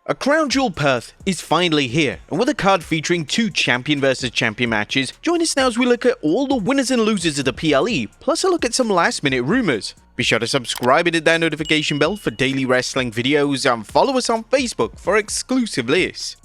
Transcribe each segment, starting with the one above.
A Crown Jewel Perth is finally here, and with a card featuring 2 champion versus champion matches, join us now as we look at all the winners and losers of the PLE, plus a look at some last minute rumors. Be sure to subscribe and hit that notification bell for daily wrestling videos, and follow us on Facebook for exclusive lists.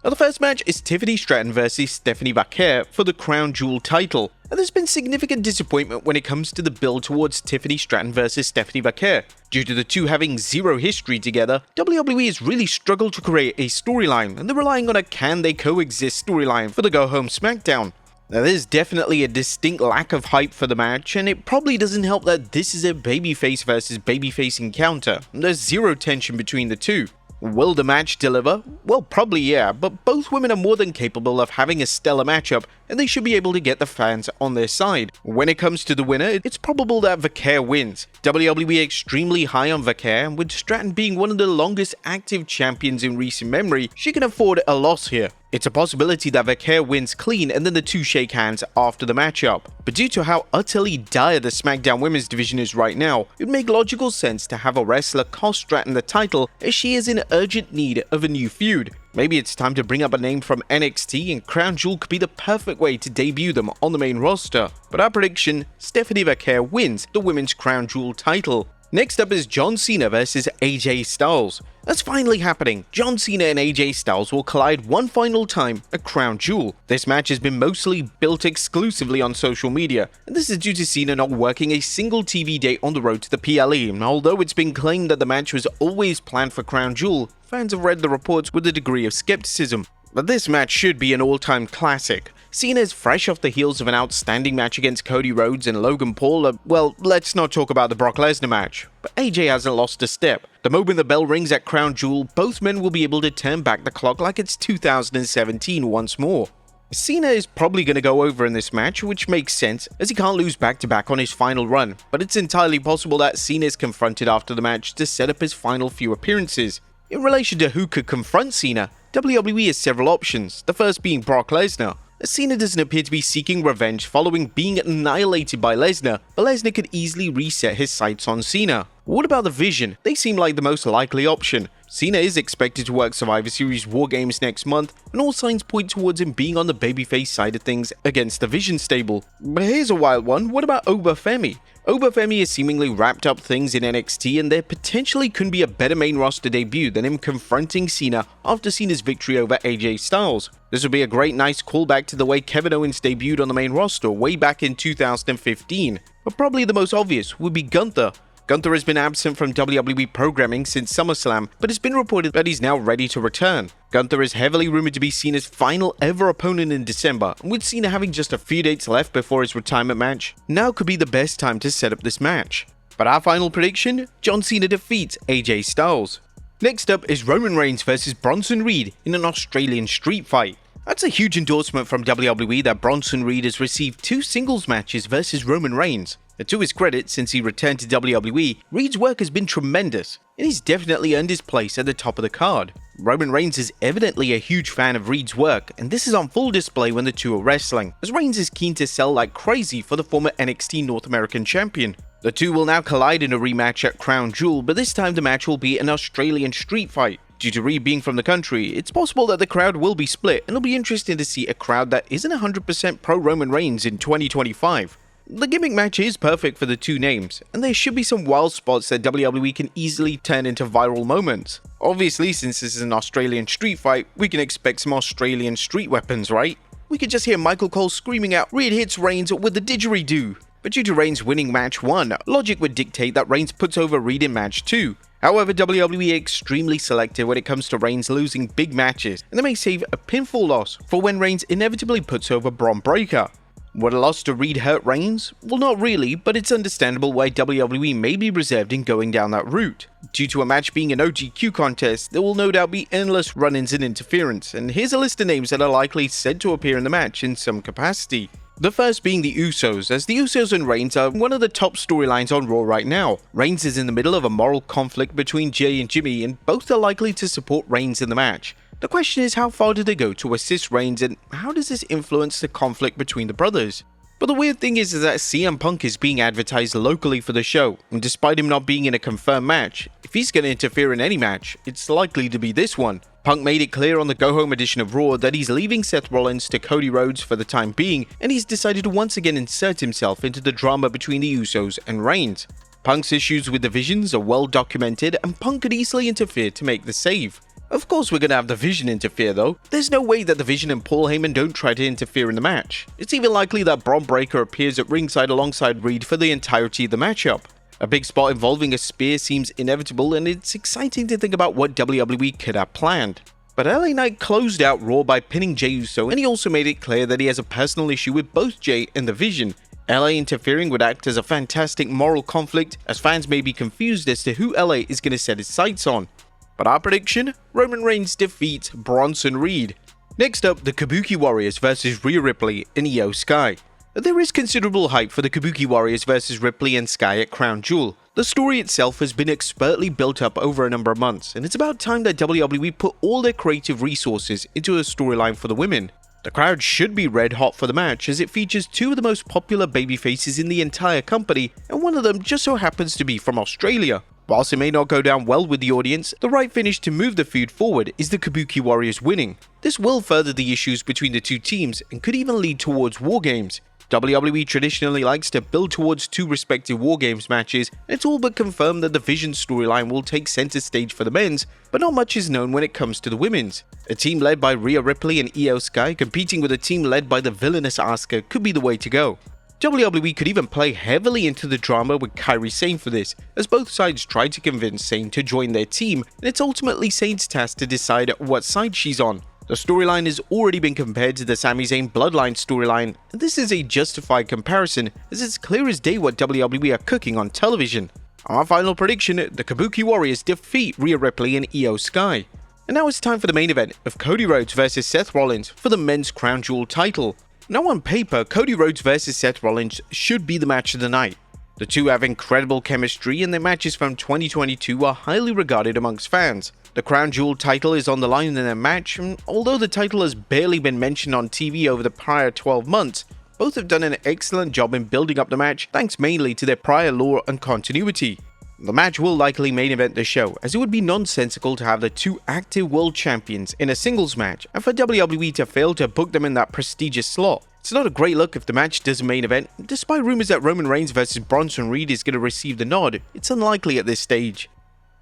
Now the first match is Tiffany Stratton versus Stephanie Vaquer for the Crown Jewel title, and there's been significant disappointment when it comes to the build towards Tiffany Stratton versus Stephanie Vaquer. Due to the two having zero history together, WWE has really struggled to create a storyline, and they're relying on a can they coexist storyline for the go home SmackDown. Now there's definitely a distinct lack of hype for the match, and it probably doesn't help that this is a babyface versus babyface encounter, and there's zero tension between the two. Will the match deliver? Well, probably yeah, but both women are more than capable of having a stellar matchup, and they should be able to get the fans on their side. When it comes to the winner, it's probable that Vaquer wins. WWE extremely high on Vaquer, and with Stratton being one of the longest active champions in recent memory, she can afford a loss here. It's a possibility that Vaquer wins clean and then the two shake hands after the matchup. But due to how utterly dire the SmackDown Women's division is right now, it would make logical sense to have a wrestler cost Stratton the title as she is in urgent need of a new feud. Maybe it's time to bring up a name from NXT, and Crown Jewel could be the perfect way to debut them on the main roster. But our prediction, Stephanie Vaquer wins the Women's Crown Jewel title. Next up is John Cena versus AJ Styles. That's finally happening. John Cena and AJ Styles will collide one final time at Crown Jewel. This match has been mostly built exclusively on social media, and this is due to Cena not working a single TV date on the road to the PLE. Although it's been claimed that the match was always planned for Crown Jewel, fans have read the reports with a degree of skepticism. But this match should be an all-time classic. Cena is fresh off the heels of an outstanding match against Cody Rhodes and Logan Paul. Well, let's not talk about the Brock Lesnar match, but AJ hasn't lost a step. The moment the bell rings at Crown Jewel, both men will be able to turn back the clock like it's 2017 once more. Cena is probably going to go over in this match, which makes sense as he can't lose back-to-back on his final run, but it's entirely possible that Cena is confronted after the match to set up his final few appearances. In relation to who could confront Cena, WWE has several options, the first being Brock Lesnar. Cena doesn't appear to be seeking revenge following being annihilated by Lesnar, but Lesnar could easily reset his sights on Cena. What about the Vision? They seem like the most likely option. Cena is expected to work Survivor Series War Games next month, and all signs point towards him being on the babyface side of things against the Vision stable. But here's a wild one, what about Obafemi? Obafemi has seemingly wrapped up things in NXT, and there potentially couldn't be a better main roster debut than him confronting Cena after Cena's victory over AJ Styles. This would be a great nice callback to the way Kevin Owens debuted on the main roster way back in 2015. But probably the most obvious would be Gunther. Gunther has been absent from WWE programming since SummerSlam, but it's been reported that he's now ready to return. Gunther is heavily rumored to be Cena's final ever opponent in December, and with Cena having just a few dates left before his retirement match, now could be the best time to set up this match. But our final prediction? John Cena defeats AJ Styles. Next up is Roman Reigns versus Bronson Reed in an Australian street fight. That's a huge endorsement from WWE that Bronson Reed has received 2 singles matches versus Roman Reigns. To his credit, since he returned to WWE, Reed's work has been tremendous, and he's definitely earned his place at the top of the card. Roman Reigns is evidently a huge fan of Reed's work, and this is on full display when the two are wrestling, as Reigns is keen to sell like crazy for the former NXT North American champion. The two will now collide in a rematch at Crown Jewel, but this time the match will be an Australian street fight. Due to Reed being from the country, it's possible that the crowd will be split, and it'll be interesting to see a crowd that isn't 100% pro Roman Reigns in 2025. The gimmick match is perfect for the two names, and there should be some wild spots that WWE can easily turn into viral moments. Obviously, since this is an Australian street fight, we can expect some Australian street weapons, right? We could just hear Michael Cole screaming out, "Reed hits Reigns with the didgeridoo." But due to Reigns winning match 1, logic would dictate that Reigns puts over Reed in match 2. However, WWE are extremely selective when it comes to Reigns losing big matches, and they may save a pinfall loss for when Reigns inevitably puts over Bron Breakker. Would a loss to Reed hurt Reigns? Well, not really, but it's understandable why WWE may be reserved in going down that route. Due to a match being an OGQ contest, there will no doubt be endless run-ins and interference, and here's a list of names that are likely said to appear in the match in some capacity. The first being the Usos, as the Usos and Reigns are one of the top storylines on Raw right now. Reigns is in the middle of a moral conflict between Jay and Jimmy, and both are likely to support Reigns in the match. The question is, how far do they go to assist Reigns, and how does this influence the conflict between the brothers? But the weird thing is that CM Punk is being advertised locally for the show, and despite him not being in a confirmed match, if he's going to interfere in any match, it's likely to be this one. Punk made it clear on the Go Home edition of Raw that he's leaving Seth Rollins to Cody Rhodes for the time being, and he's decided to once again insert himself into the drama between the Usos and Reigns. Punk's issues with the Visions are well documented, and Punk could easily interfere to make the save. Of course we're going to have the Vision interfere though. There's no way that the Vision and Paul Heyman don't try to interfere in the match. It's even likely that Bron Breakker appears at ringside alongside Reed for the entirety of the matchup. A big spot involving a spear seems inevitable, and it's exciting to think about what WWE could have planned. But LA Knight closed out Raw by pinning Jey Uso, and he also made it clear that he has a personal issue with both Jey and the Vision. LA interfering would act as a fantastic moral conflict, as fans may be confused as to who LA is going to set his sights on. But our prediction? Roman Reigns defeats Bronson Reed. Next up, the Kabuki Warriors versus Rhea Ripley and Io Sky. There is considerable hype for the Kabuki Warriors versus Ripley and Sky at Crown Jewel. The story itself has been expertly built up over a number of months, and it's about time that WWE put all their creative resources into a storyline for the women. The crowd should be red hot for the match, as it features two of the most popular babyfaces in the entire company, and one of them just so happens to be from Australia. Whilst it may not go down well with the audience, the right finish to move the feud forward is the Kabuki Warriors winning. This will further the issues between the two teams and could even lead towards War Games. WWE traditionally likes to build towards two respective War Games matches, and it's all but confirmed that the Vision storyline will take center stage for the men's, but not much is known when it comes to the women's. A team led by Rhea Ripley and Io Sky competing with a team led by the villainous Asuka could be the way to go. WWE could even play heavily into the drama with Kairi Sane for this, as both sides tried to convince Sane to join their team, and it's ultimately Sane's task to decide what side she's on. The storyline has already been compared to the Sami Zayn Bloodline storyline, and this is a justified comparison, as it's clear as day what WWE are cooking on television. Our final prediction, the Kabuki Warriors defeat Rhea Ripley and Io Sky. And now it's time for the main event of Cody Rhodes versus Seth Rollins for the men's Crown Jewel title. Now on paper, Cody Rhodes versus Seth Rollins should be the match of the night. The two have incredible chemistry, and their matches from 2022 are highly regarded amongst fans. The Crown Jewel title is on the line in their match, and although the title has barely been mentioned on TV over the prior 12 months, both have done an excellent job in building up the match thanks mainly to their prior lore and continuity. The match will likely main event the show, as it would be nonsensical to have the two active world champions in a singles match, and for WWE to fail to book them in that prestigious slot. It's not a great look if the match doesn't main event. Despite rumors that Roman Reigns versus Bronson Reed is going to receive the nod, it's unlikely at this stage.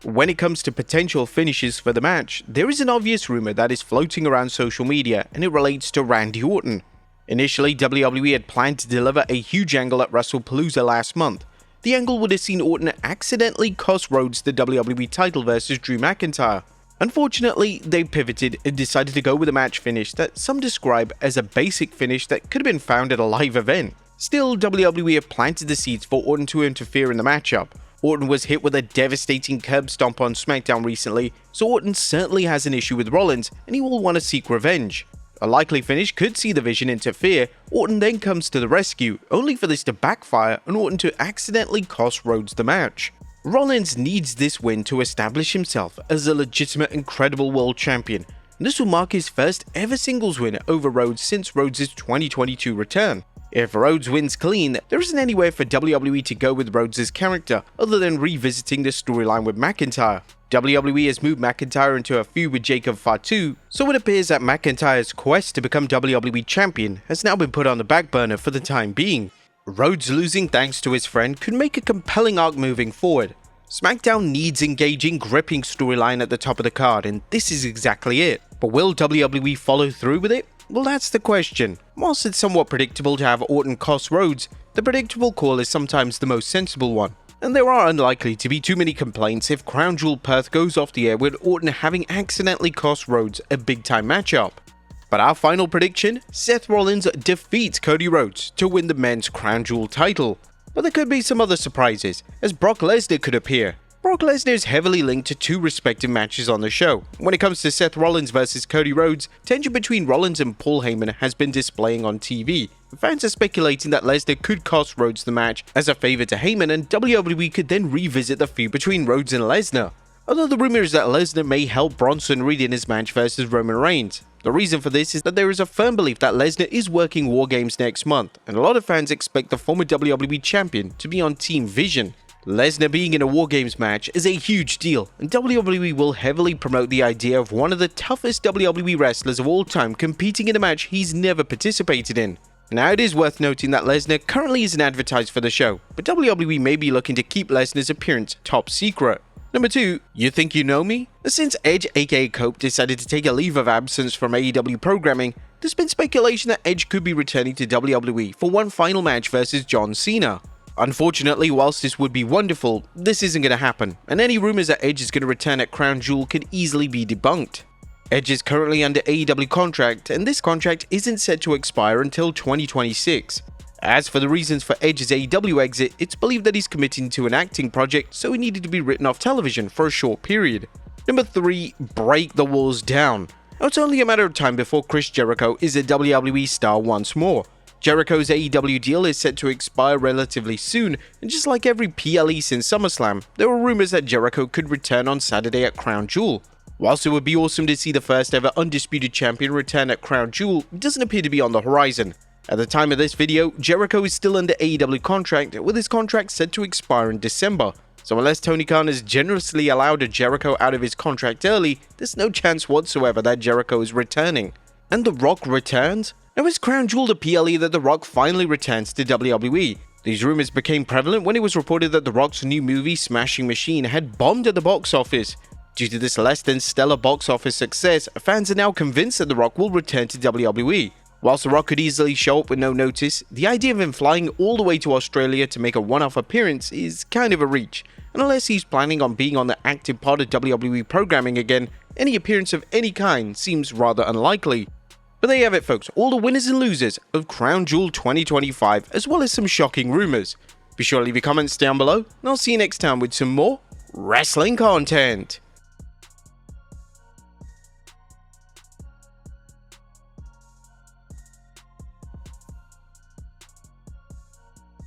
When it comes to potential finishes for the match, there is an obvious rumor that is floating around social media, and it relates to Randy Orton. Initially, WWE had planned to deliver a huge angle at WrestlePalooza last month. The angle would have seen Orton accidentally cost Rhodes the WWE title versus Drew McIntyre. Unfortunately, they pivoted and decided to go with a match finish that some describe as a basic finish that could have been found at a live event. Still, WWE have planted the seeds for Orton to interfere in the matchup. Orton was hit with a devastating curb stomp on SmackDown recently, so Orton certainly has an issue with Rollins, and he will want to seek revenge. A likely finish could see the Vision interfere. Orton then comes to the rescue, only for this to backfire and Orton to accidentally cost Rhodes the match. Rollins needs this win to establish himself as a legitimate and credible world champion, and this will mark his first ever singles win over Rhodes since Rhodes' 2022 return. If Rhodes wins clean, there isn't anywhere for WWE to go with Rhodes' character other than revisiting the storyline with McIntyre. WWE has moved McIntyre into a feud with Jacob Fatu, so it appears that McIntyre's quest to become WWE champion has now been put on the back burner for the time being. Rhodes losing thanks to his friend could make a compelling arc moving forward. SmackDown needs engaging, gripping storyline at the top of the card, and this is exactly it. But will WWE follow through with it? Well, that's the question. Whilst it's somewhat predictable to have Orton cost Rhodes, the predictable call is sometimes the most sensible one. And there are unlikely to be too many complaints if Crown Jewel Perth goes off the air with Orton having accidentally cost Rhodes a big time matchup. But our final prediction, Seth Rollins defeats Cody Rhodes to win the men's Crown Jewel title. But there could be some other surprises, as Brock Lesnar could appear. Brock Lesnar is heavily linked to two respective matches on the show. When it comes to Seth Rollins versus Cody Rhodes, tension between Rollins and Paul Heyman has been displaying on TV. Fans are speculating that Lesnar could cost Rhodes the match as a favor to Heyman, and WWE could then revisit the feud between Rhodes and Lesnar. Although the rumor is that Lesnar may help Bronson Reed in his match versus Roman Reigns. The reason for this is that there is a firm belief that Lesnar is working War Games next month, and a lot of fans expect the former WWE Champion to be on Team Vision. Lesnar being in a War Games match is a huge deal, and WWE will heavily promote the idea of one of the toughest WWE wrestlers of all time competing in a match he's never participated in. Now, it is worth noting that Lesnar currently isn't advertised for the show, but WWE may be looking to keep Lesnar's appearance top secret. Number 2, you think you know me? Since Edge aka Cope decided to take a leave of absence from AEW programming, there's been speculation that Edge could be returning to WWE for one final match versus John Cena. Unfortunately, whilst this would be wonderful, this isn't going to happen, and any rumors that Edge is going to return at Crown Jewel could easily be debunked. Edge is currently under AEW contract, and this contract isn't set to expire until 2026. As for the reasons for Edge's AEW exit, it's believed that he's committing to an acting project, so he needed to be written off television for a short period. Number 3, break the walls down. Now, it's only a matter of time before Chris Jericho is a WWE star once more. Jericho's AEW deal is set to expire relatively soon, and just like every PLE since SummerSlam, there were rumors that Jericho could return on Saturday at Crown Jewel. Whilst it would be awesome to see the first ever Undisputed Champion return at Crown Jewel, it doesn't appear to be on the horizon. At the time of this video, Jericho is still under AEW contract, with his contract set to expire in December. So unless Tony Khan has generously allowed a Jericho out of his contract early, there's no chance whatsoever that Jericho is returning. And The Rock returns? Now, is Crown Jewel the PLE that The Rock finally returns to WWE? These rumors became prevalent when it was reported that The Rock's new movie, Smashing Machine, had bombed at the box office. Due to this less than stellar box office success, fans are now convinced that The Rock will return to WWE. Whilst The Rock could easily show up with no notice, the idea of him flying all the way to Australia to make a one-off appearance is kind of a reach. And unless he's planning on being on the active part of WWE programming again, any appearance of any kind seems rather unlikely. But there you have it, folks, all the winners and losers of Crown Jewel 2025, as well as some shocking rumors. Be sure to leave your comments down below, and I'll see you next time with some more wrestling content.